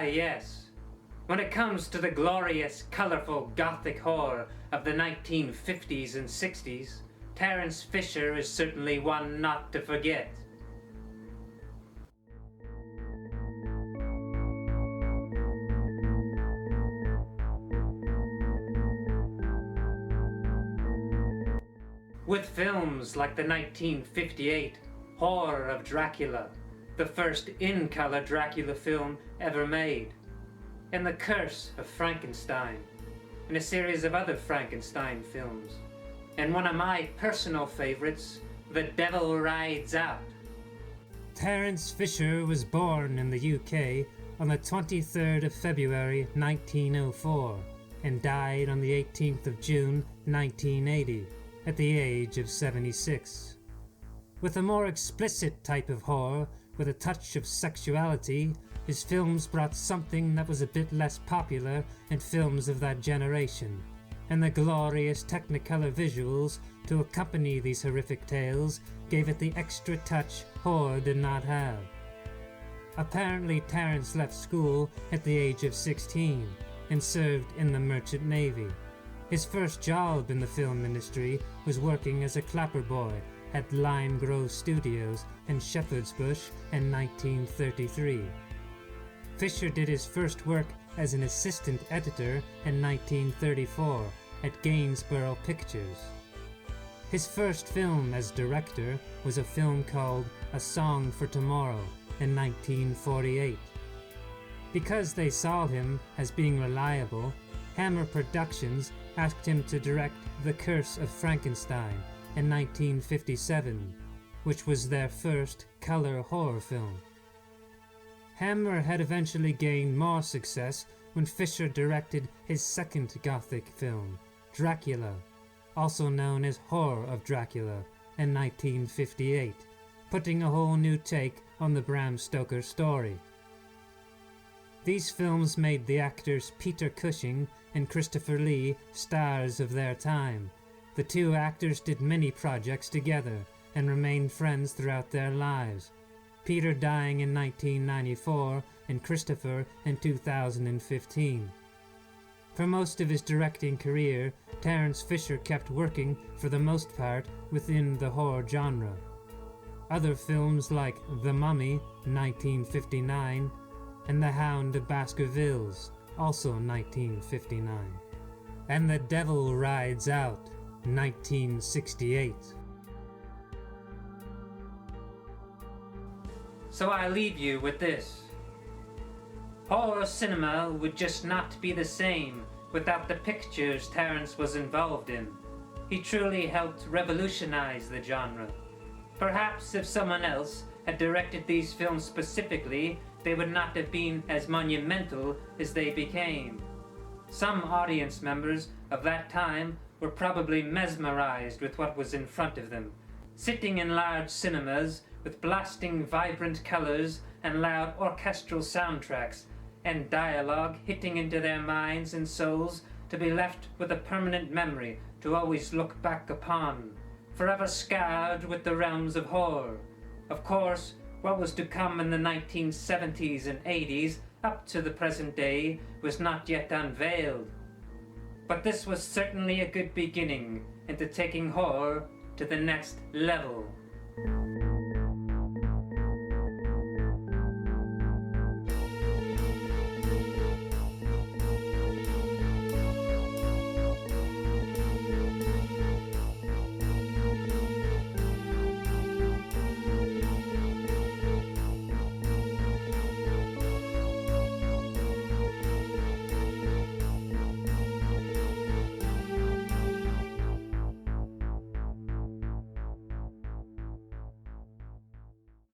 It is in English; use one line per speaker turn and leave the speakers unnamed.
Ah, yes. When it comes to the glorious, colourful Gothic horror of the 1950s and 60s, Terence Fisher is certainly one not to forget. With films like the 1958 Horror of Dracula, the first in-colour Dracula film ever made, and The Curse of Frankenstein, and a series of other Frankenstein films, and one of my personal favourites, The Devil Rides Out. Terence Fisher was born in the UK on the 23rd of February 1904 and died on the 18th of June 1980 at the age of 76. With a more explicit type of horror with a touch of sexuality, his films brought something that was a bit less popular in films of that generation, and the glorious Technicolor visuals to accompany these horrific tales gave it the extra touch horror did not have. Apparently, Terence left school at the age of 16 and served in the Merchant Navy. His first job in the film industry was working as a clapper boy at Lime Grove Studios in Shepherd's Bush in 1933. Fisher did his first work as an assistant editor in 1934 at Gainsborough Pictures. His first film as director was a film called A Song for Tomorrow in 1948. Because they saw him as being reliable, Hammer Productions asked him to direct The Curse of Frankenstein in 1957, which was their first color horror film. Hammer had eventually gained more success when Fisher directed his second Gothic film, Dracula, also known as Horror of Dracula, in 1958, putting a whole new take on the Bram Stoker story. These films made the actors Peter Cushing and Christopher Lee stars of their time. The two actors did many projects together and remained friends throughout their lives, Peter dying in 1994 and Christopher in 2015. For most of his directing career, Terence Fisher kept working for the most part within the horror genre. Other films like The Mummy, 1959, and The Hound of Baskervilles, also 1959, and The Devil Rides Out, 1968. So I leave you with this. Horror cinema would just not be the same without the pictures Terence was involved in. He truly helped revolutionize the genre. Perhaps if someone else had directed these films specifically, they would not have been as monumental as they became. Some audience members of that time were probably mesmerized with what was in front of them, sitting in large cinemas with blasting vibrant colors and loud orchestral soundtracks, and dialogue hitting into their minds and souls to be left with a permanent memory to always look back upon, forever scarred with the realms of horror. Of course, what was to come in the 1970s and 80s up to the present day was not yet unveiled. But this was certainly a good beginning into taking horror to the next level.